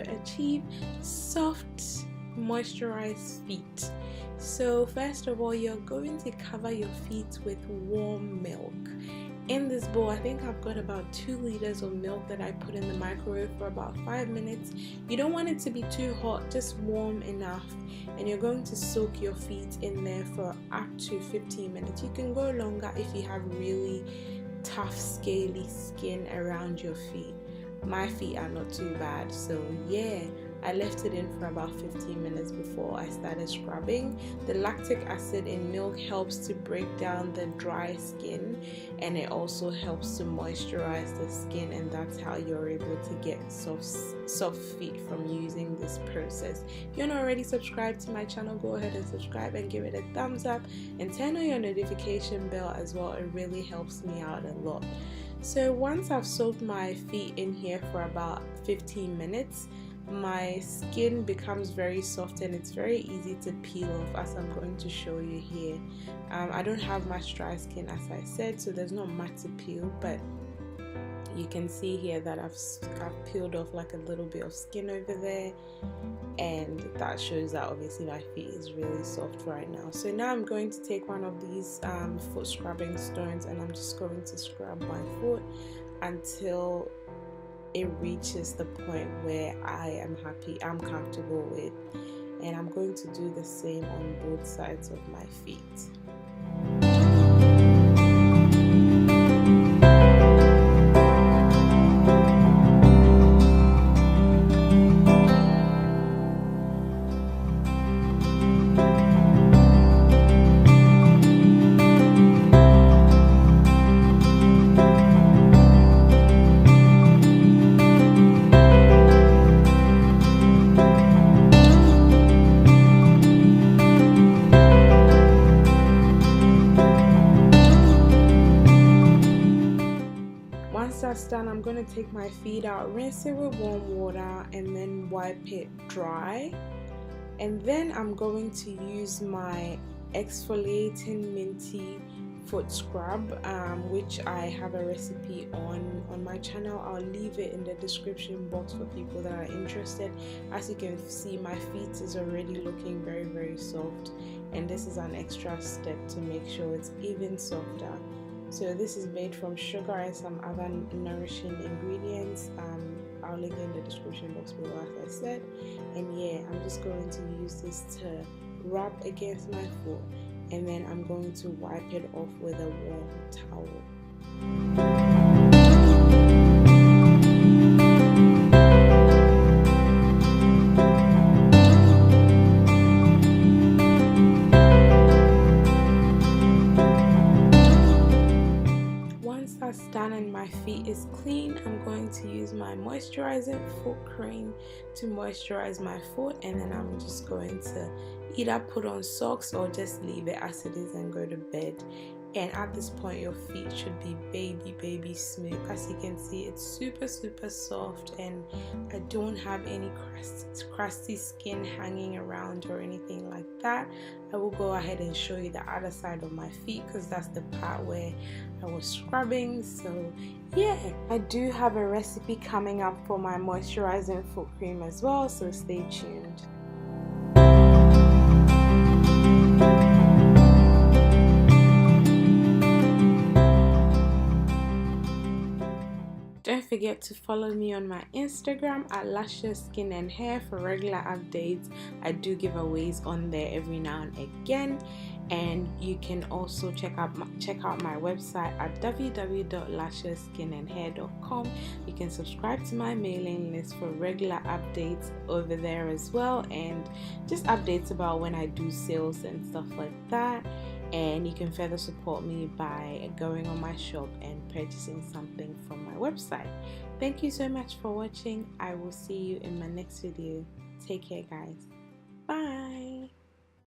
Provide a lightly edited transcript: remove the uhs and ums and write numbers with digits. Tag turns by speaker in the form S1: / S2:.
S1: achieve soft moisturized feet. So first of all, you're going to cover your feet with warm milk. In this bowl, I think I've got about 2 liters of milk that I put in the microwave for about 5 minutes. You don't want it to be too hot, just warm enough. And you're going to soak your feet in there for up to 15 minutes. You can go longer if you have really tough, scaly skin around your feet. My feet are not too bad, so yeah, I left it in for about 15 minutes before I started scrubbing. The lactic acid in milk helps to break down the dry skin, and it also helps to moisturize the skin, and that's how you're able to get soft feet from using this process. If you're not already subscribed to my channel, go ahead and subscribe and give it a thumbs up and turn on your notification bell as well. It really helps me out a lot. So once I've soaked my feet in here for about 15 minutes, my skin becomes very soft and it's very easy to peel off, as I'm going to show you here. I don't have much dry skin, as I said, so there's not much to peel, but you can see here that I've peeled off like a little bit of skin over there, and that shows that obviously my feet is really soft right now. So now I'm going to take one of these foot scrubbing stones, and I'm just going to scrub my foot until it reaches the point where I'm comfortable with, and I'm going to do the same on both sides of my feet. Once that's done, I'm going to take my feet out, rinse it with warm water, and then wipe it dry. And then I'm going to use my exfoliating minty foot scrub, which I have a recipe on my channel. I'll leave it in the description box for people that are interested. As you can see, my feet is already looking very soft, and this is an extra step to make sure it's even softer. So this is made from sugar and some other nourishing ingredients. I'll link in the description box below, as I said. And yeah, I'm just going to use this to rub against my foot, and then I'm going to wipe it off with a warm towel. That's done and my feet is clean, I'm going to use my moisturizing foot cream to moisturize my foot, and then I'm just going to either put on socks or just leave it as it is and go to bed. And at this point, your feet should be baby smooth. As you can see, it's super soft, and I don't have any crusty skin hanging around or anything like that. I will go ahead and show you the other side of my feet, because that's the part where I was scrubbing. So yeah, I do have a recipe coming up for my moisturizing foot cream as well, so stay tuned. Don't forget to follow me on my Instagram at LusciousSkin&Hair for regular updates. I do giveaways on there every now and again, and you can also check out my website at www.LusciousSkin&Hair.com. You can subscribe to my mailing list for regular updates over there as well, and just updates about when I do sales and stuff like that. And you can further support me by going on my shop and purchasing something from my website. Thank you so much for watching. I will see you in my next video. Take care, guys. Bye.